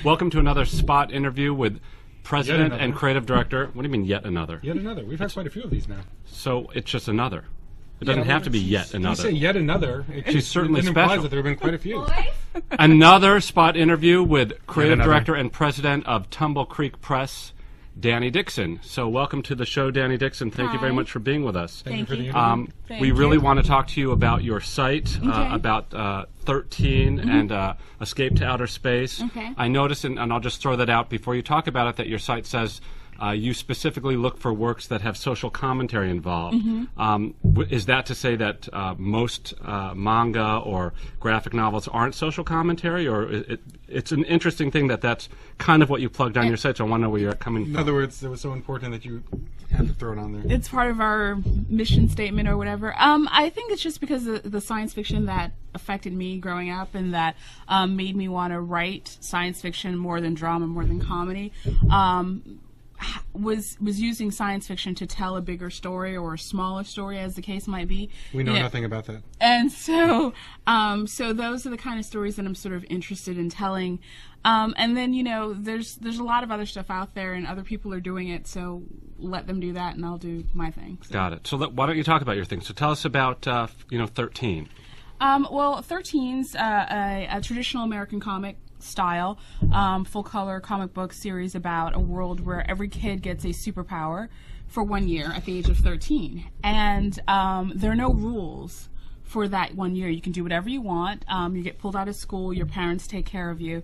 Welcome to another spot interview with President and Creative Director. What do you mean, yet another? Yet another. We've had quite a few of these now. So it's just another. It doesn't have to be yet another. You say yet another. She's certainly special. Implies that there have been quite a few. Another spot interview with Creative Director and President of Tumble Creek Press, Dani Dixon. So welcome to the show, Dani Dixon. Thank you very much for being with us. Thank you for the interview. We really want to talk to you about your site, about 13 and Escape to Outer Space. I noticed, and I'll just throw that out before you talk about it, that your site says you specifically look for works that have social commentary involved. Is that to say that most manga or graphic novels aren't social commentary, or it's an interesting thing that that's kind of what you plugged on your site, so I want to know where you're coming from. In other words, it was so important that you had to throw it on there. It's part of our mission statement or whatever. I think it's just because of the science fiction that affected me growing up and that made me want to write science fiction more than drama, more than comedy. Was using science fiction to tell a bigger story or a smaller story, as the case might be. We know nothing about that. And so, so those are the kind of stories that I'm sort of interested in telling. And then, there's a lot of other stuff out there, and other people are doing it. So let them do that, and I'll do my thing. So. Got it. So why don't you talk about your thing? So tell us about 13. Well, 13's a traditional American comic style, full-color comic book series about a world where every kid gets a superpower for 1 year at the age of 13. And there are no rules for that 1 year. You can do whatever you want. You get pulled out of school. Your parents take care of you.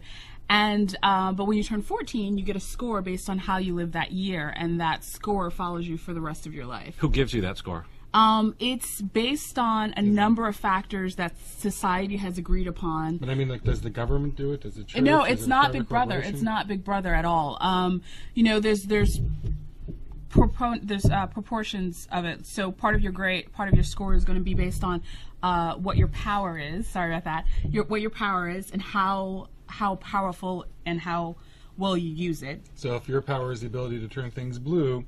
And but when you turn 14, you get a score based on how you live that year, and that score follows you for the rest of your life. Who gives you that score? It's based on a number of factors that society has agreed upon. But I mean, like, does the government do it? Does it? Church? No, it's not Big Brother. It's not Big Brother at all. There's proportions of it. So part of your score is going to be based on what your power is. Sorry about that. What your power is and how powerful and how well you use it. So if your power is the ability to turn things blue,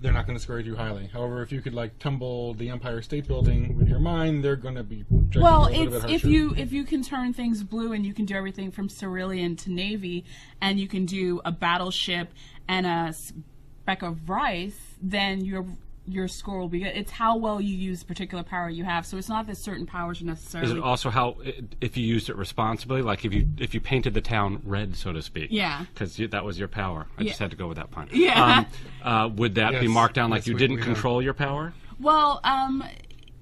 they're not going to score you highly. However, if you could tumble the Empire State Building with your mind, they're going to be judging you a little bit harsher. if you can turn things blue and you can do everything from Cerulean to Navy, and you can do a battleship and a speck of rice, then your score will be good. It's how well you use the particular power you have. So it's not that certain powers are necessarily. Is it also how, if you used it responsibly, like if you painted the town red, so to speak? Yeah. Because that was your power. I just had to go with that pun. Yeah. Would that be marked down like you didn't control your power? Well,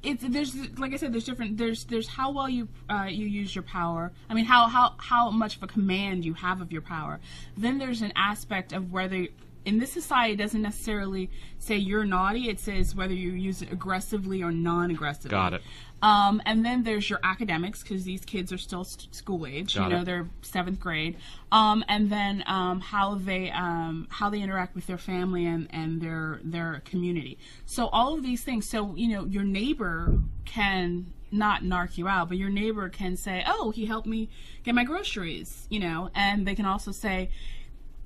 there's, like I said, there's how well you use your power. I mean, how much of a command you have of your power. Then there's an aspect of whether. In this society, it doesn't necessarily say you're naughty. It says whether you use it aggressively or non-aggressively. Got it. And then there's your academics, because these kids are still school age. They're 7th grade. And then how they interact with their family and their community. So all of these things. So your neighbor can not narc you out, but your neighbor can say, "Oh, he helped me get my groceries," and they can also say,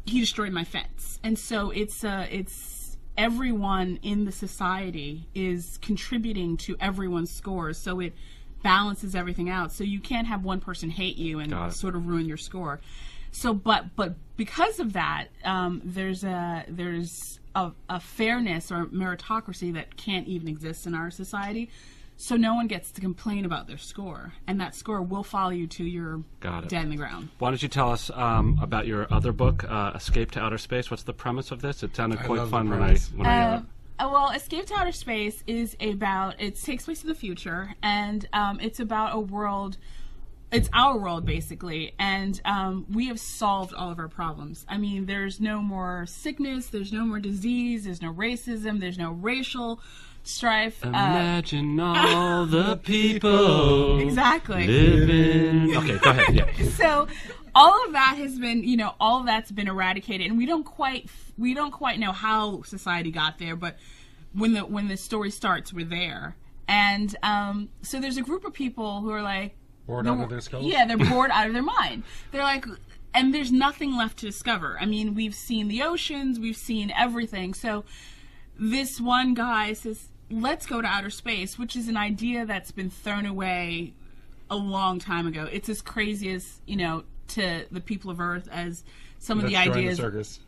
"He destroyed my fence." And so it's everyone in the society is contributing to everyone's scores, so it balances everything out. So you can't have one person hate you and sort of ruin your score. So, but because of that, there's a fairness or meritocracy that can't even exist in our society. So no one gets to complain about their score, and that score will follow you to your dead in the ground. Why don't you tell us about your other book, Escape to Outer Space? What's the premise of this? It sounded quite fun when I read it. Well, Escape to Outer Space is about, it takes place in the future, and it's about a world, it's our world basically, and we have solved all of our problems. I mean, there's no more sickness, there's no more disease, there's no racism, there's no racial strife. Imagine all the people exactly living. Okay, go ahead. Yeah. So all of that has been, all of that's been eradicated, and we don't quite know how society got there, but when the story starts, we're there. And so there's a group of people who are like bored out of their skulls. Yeah, they're bored out of their mind. They're like, and there's nothing left to discover. I mean, we've seen the oceans, we've seen everything. So this one guy says, let's go to outer space, which is an idea that's been thrown away a long time ago. It's as crazy as, to the people of Earth as some of the ideas. The circus.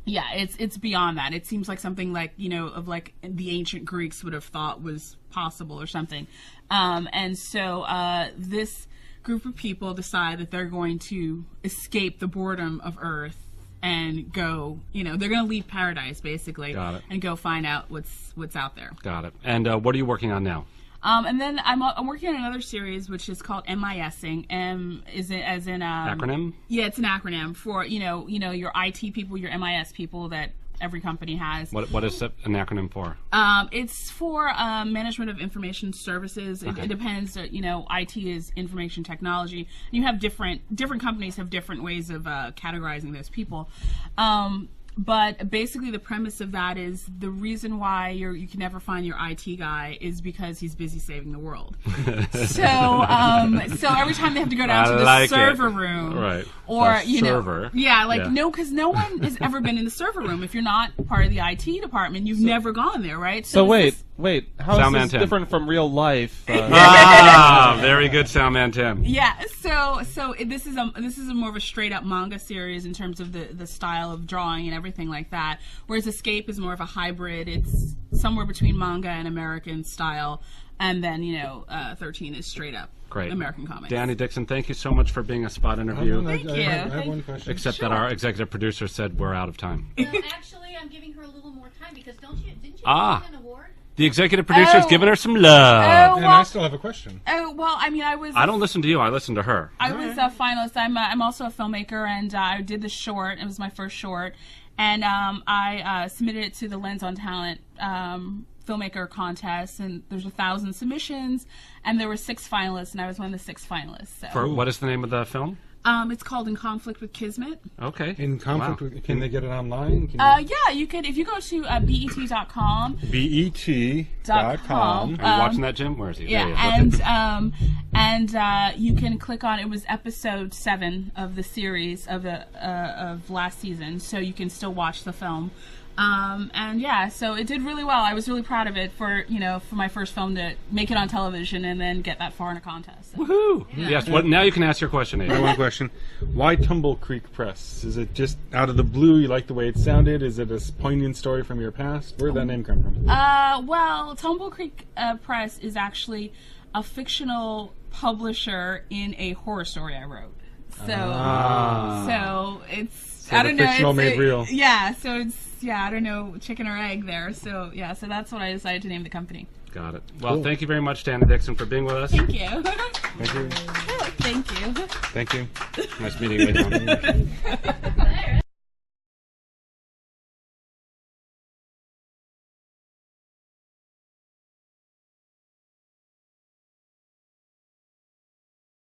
Yeah, it's beyond that. It seems like something like, of like the ancient Greeks would have thought was possible or something. And so this group of people decide that they're going to escape the boredom of Earth and go, they're going to leave paradise basically. Got it. And go find out what's out there. Got it. And what are you working on now? And then I'm working on another series which is called MISing. M is it as in acronym? Yeah, it's an acronym for your IT people, your MIS people that every company has. What is an acronym for? It's for Management of Information Services. It depends. IT is information technology. You have different companies have different ways of categorizing those people. But basically the premise of that is the reason why you can never find your IT guy is because he's busy saving the world. So every time they have to go down to the server room, right? Or server, because no one has ever been in the server room. If you're not part of the IT department, you've never gone there, right? So wait, how is this different from real life? Very good, Soundman Tim. Yeah, so this is a more of a straight up manga series in terms of the style of drawing and everything like that. Whereas Escape is more of a hybrid. It's somewhere between manga and American style, and then 13 is straight up American comics. Dani Dixon, thank you so much for being a spot interview. Thank you. I have one question. Except that our executive producer said we're out of time. Well, actually, I'm giving her a little more time because didn't you win an award? The executive producer's giving her some love. And I still have a question. I don't listen to you. I listen to her. I was a finalist. I'm also a filmmaker, and I did the short. It was my first short, and I submitted it to the Lens on Talent filmmaker contest, and there's 1,000 submissions, and there were 6 finalists, and I was one of the 6 finalists. So. For what is the name of the film? It's called In Conflict with Kismet. Okay. In Conflict with... Can they get it online? Yeah, you could. If you go to bet.com. bet.com. Are you watching that, Jim? Where is he? Yeah, and you can click on... It was episode 7 of the series of last season, so you can still watch the film. So it did really well. I was really proud of it for my first film to make it on television and then get that far in a contest. So. Woohoo! Yeah. Yes. Now you can ask your question, Aiden. One question: why Tumble Creek Press? Is it just out of the blue? You like the way it sounded? Is it a poignant story from your past? Where did that name come from? Well, Tumble Creek Press is actually a fictional publisher in a horror story I wrote. So it's I don't know. Fictional made real. Yeah. So it's. Yeah, I don't know, chicken or egg there. So that's what I decided to name the company. Got it. Well, Thank you very much, Dani Dixon, for being with us. Thank you. Thank you. Thank you. Thank you. Nice meeting you.